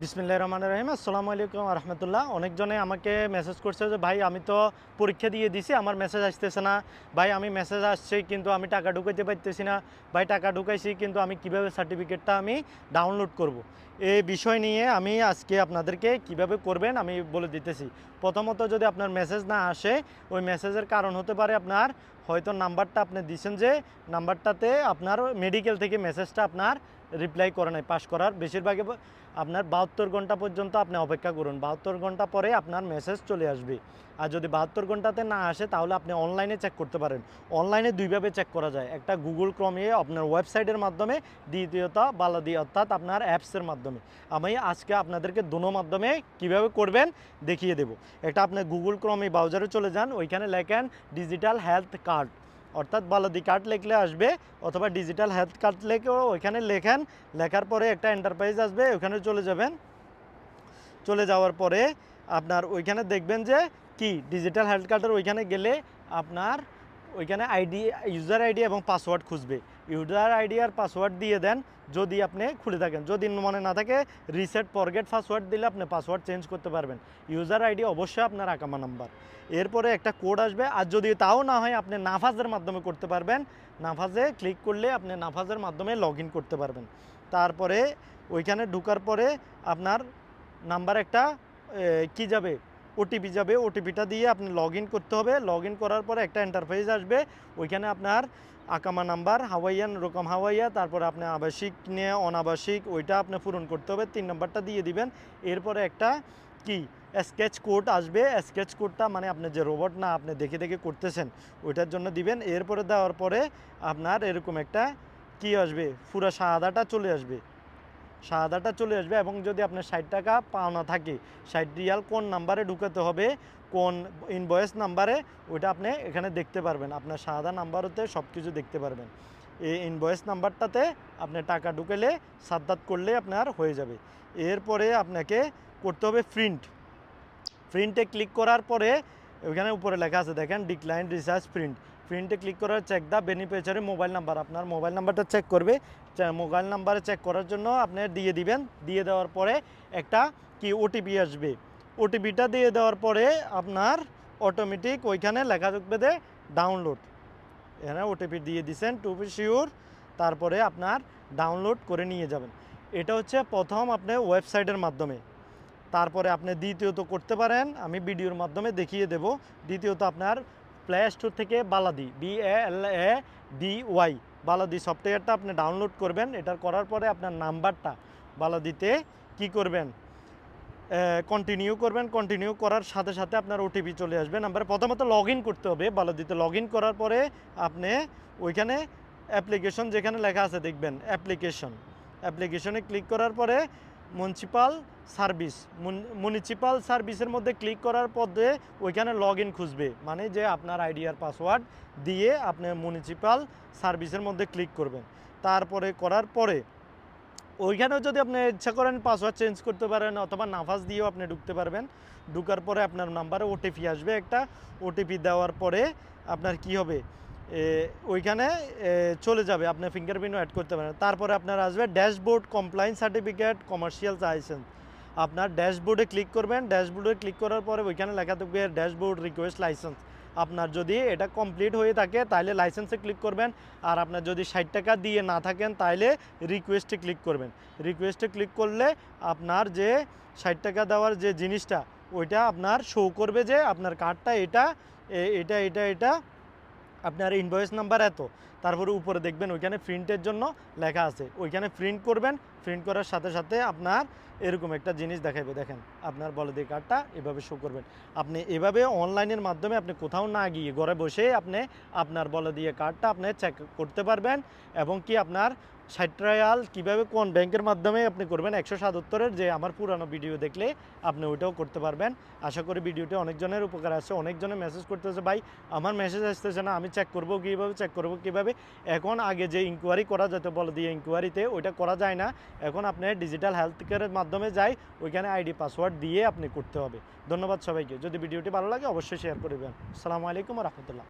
বিসমিল্লাহির রহমানির রহিম। আসসালামু আলাইকুম ওয়া রাহমাতুল্লাহ। অনেকজনে আমাকে মেসেজ করছে যে ভাই আমি তো পরীক্ষা দিয়ে দিছি, আমার মেসেজ আসতেছে না। ভাই আমি মেসেজ আসছে কিন্তু আমি টাকা ঢুকাইতে পারতেছি না। ভাই টাকা ঢুকাইছি কিন্তু আমি কিভাবে সার্টিফিকেটটা আমি ডাউনলোড করব। এই বিষয় নিয়ে আমি আজকে আপনাদেরকে কিভাবে করবেন আমি বলে দিতেছি। প্রথমত যদি আপনার মেসেজ না আসে, ওই মেসেজের কারণ হতে পারে আপনার হয়তো নাম্বারটা আপনি দিয়েছেন যে নাম্বারটাতে আপনার মেডিকেল থেকে মেসেজটা আপনার রিপ্লাই করে নাই পাস করার। বেশিরভাগই আপনার 72 ঘন্টা পর্যন্ত আপনি অপেক্ষা করুন। 72 ঘন্টা পরে আপনার মেসেজ চলে আসবে। আর যদি 72 ঘন্টাতে না আসে তাহলে আপনি অনলাইনে চেক করতে পারেন। অনলাইনে দুইভাবে চেক করা যায়, একটা গুগল ক্রমে আপনার ওয়েবসাইটের মাধ্যমে, দ্বিতীয়টা বালাদি অর্থাৎ আপনার অ্যাপসের মাধ্যমে। আমি আজকে আপনাদেরকে দুটো মাধ্যমে কিভাবে করবেন দেখিয়ে দেব। এটা আপনি গুগল ক্রমে ব্রাউজারে চলে যান, ওইখানে লেখেন ডিজিটাল হেলথ কার্ড অর্থাৎ বালাদি কার্ড লিখলে আসবে, অথবা ডিজিটাল হেলথ কার্ড লিখেও ওইখানে লেখেন। লেখার পরে একটা এন্টারপ্রাইজ আসবে, ওইখানে চলে যাবেন। চলে যাওয়ার পরে আপনার ওইখানে দেখবেন যে কি ডিজিটাল হেলথ কার্ডের ওইখানে গেলে আপনার ওইখানে ইউজার আইডি এবং পাসওয়ার্ড খুঁজবে। ইউজার আইডি আর পাসওয়ার্ড দিয়ে দেন যদি আপনি খুলে থাকেন। যদি মনে না থাকে রিসেট ফরগেট পাসওয়ার্ড দিলে আপনি পাসওয়ার্ড চেঞ্জ করতে পারবেন। ইউজার আইডি অবশ্যই আপনার আকামা নাম্বার। এরপরে একটা কোড আসবে, আর যদি তাও না হয় আপনি নাফাজের মাধ্যমে করতে পারবেন। নাফাজে ক্লিক করলে আপনি নাফাজের মাধ্যমে লগ ইন করতে পারবেন। তারপরে ওইখানে ঢোকার পরে আপনার নাম্বার একটা কি যাবে, ওটিপি যাবে। ওটিপিটা দিয়ে আপনি লগ ইন করতে হবে। লগ ইন করার পরে একটা এন্টারপ্রাইজ আসবে, ওইখানে আপনার আকামা নাম্বার হাওয়াইয়ান রকম হাওয়াইয়া, তারপরে আপনি আবাসিক নিয়ে অনাবাসিক ওইটা আপনি পূরণ করতে হবে। 3 নম্বরটা দিয়ে দিবেন। এরপরে একটা কি স্কেচ কোড আসবে। স্কেচ কোডটা মানে আপনি যে রোবট না আপনি দেখে দেখে করতেছেন ওইটার জন্য দিবেন। এরপরে দেওয়ার পরে আপনার এরকম একটা কি আসবে, পুরো শাহাদাটা চলে আসবে। শাহাদাটা চলে আসবে এবং যদি আপনার 60 টাকা পাওনা থাকে, 60 রিয়াল কোন নাম্বারে ঢুকাতে হবে, কোন ইনভয়েস নাম্বারে, ওইটা আপনি এখানে দেখতে পারবেন। আপনার শাহাদা নাম্বারতে সব কিছু দেখতে পারবেন। এই ইনভয়েস নাম্বারটাতে আপনি টাকা ঢুকালে সাদ্দাত করলে আপনার হয়ে যাবে। এরপরে আপনাকে করতে হবে প্রিন্টে ক্লিক করার পরে ওইখানে উপরে লেখা আছে দেখেন ডিক্লাইন রিসার্চ প্রিন্টে ক্লিক করার check the beneficiary mobile number. আপনার মোবাইল নাম্বারটা চেক করবে। মোবাইল নাম্বারে চেক করার জন্য আপনি দিয়ে দিবেন। দিয়ে দেওয়ার পরে একটা কি ওটিপি আসবে। ওটিপিটা দিয়ে দেওয়ার পরে আপনার অটোমেটিক ওইখানে লেখা থাকবে যে ডাউনলোড। এখানে ওটিপি দিয়ে দিচ্ছেন টু বি শিওর, তারপরে আপনার ডাউনলোড করে নিয়ে যাবেন। এটা হচ্ছে প্রথম আপনি ওয়েবসাইটের মাধ্যমে। তারপরে আপনি দ্বিতীয়ত করতে পারেন, আমি ভিডিওর মাধ্যমে দেখিয়ে দেব। দ্বিতীয়ত আপনার প্লে স্টোর থেকে বালাদি BALADY বালাদি সফটওয়্যারটা আপনি ডাউনলোড করবেন। এটার করার পরে আপনার নাম্বারটা বালাদিতে কি করবেন, কন্টিনিউ করবেন। কন্টিনিউ করার সাথে সাথে আপনার ওটিপি চলে আসবে নাম্বারে। প্রথমত লগ ইন করতে হবে বালাদিতে। লগ ইন করার পরে আপনি ওইখানে অ্যাপ্লিকেশন যেখানে লেখা আছে দেখবেন অ্যাপ্লিকেশনে ক্লিক করার পরে মিউনিসিপাল সার্ভিসের মধ্যে ক্লিক করার পরে ওইখানে লগ ইন খুঁজবে, মানে যে আপনার আইডি আর পাসওয়ার্ড দিয়ে আপনি মিউনিসিপাল সার্ভিসের মধ্যে ক্লিক করবেন। তারপরে করার পরে ওইখানেও যদি আপনি ইচ্ছা করেন পাসওয়ার্ড চেঞ্জ করতে পারেন, অথবা নাফাস দিয়েও আপনি ঢুকতে পারবেন। ঢুকার পরে আপনার নাম্বারে ওটিপি আসবে একটা। ওটিপি দেওয়ার পরে আপনার কি হবে, ওইখানে চলে যাবে, আপনি ফিঙ্গারপ্রিন্টও অ্যাড করতে পারেন। তারপরে আপনার আসবে dashboard compliance certificate commercial licence. আপনার ড্যাশবোর্ডে ক্লিক করবেন। ড্যাশবোর্ডে ক্লিক করার পরে ওইখানে লেখা থাকবে ড্যাশবোর্ড রিকোয়েস্ট লাইসেন্স। আপনার যদি এটা কমপ্লিট হয়ে থাকে তাহলে লাইসেন্সে ক্লিক করবেন। আর আপনার যদি 60 টাকা দিয়ে না থাকেন তাহলে রিকোয়েস্টে ক্লিক করবেন। রিকোয়েস্টে ক্লিক করলে আপনার যে 60 টাকা দেওয়ার যে জিনিসটা ওইটা আপনার শো করবে যে আপনার কার্ডটা এটা আপনার ইনভয়েস নাম্বার এত। তারপরে উপরে দেখবেন ওইখানে প্রিন্টের জন্য লেখা আছে, ওইখানে প্রিন্ট করবেন। প্রিন্ট করার সাথে সাথে আপনার এরকম একটা জিনিস দেখাবে, দেখেন আপনার বলদের কার্ডটা এভাবে শো করবেন। আপনি এভাবে অনলাইনের মাধ্যমে আপনি কোথাও না গিয়ে ঘরে বসে আপনি আপনার বলদের কার্ডটা আপনি চেক করতে পারবেন। এবং কি আপনার 60 রিয়াল কীভাবে কোন ব্যাংকের মাধ্যমে আপনি করবেন 177-এর যে আমার পুরানো ভিডিও দেখলে আপনি ওইটাও করতে পারবেন। আশা করি ভিডিওটি অনেকজনের উপকার আসছে। অনেকজনে মেসেজ করতেছে ভাই আমার মেসেজ আসতেছে না, আমি চেক করবো কীভাবে। এখন আগে যে ইনকোয়ারি করা যেত বলে দিয়ে ইনকোয়ারিতে ওইটা করা যায় না। এখন আপনি ডিজিটাল হেলথ কেয়ারের মাধ্যমে যাই, ওইখানে আইডি পাসওয়ার্ড দিয়ে আপনি করতে হবে। ধন্যবাদ সবাইকে। যদি ভিডিওটি ভালো লাগে অবশ্যই শেয়ার করবেন। আসসালামু আলাইকুম ওয়া রাহমাতুল্লাহ।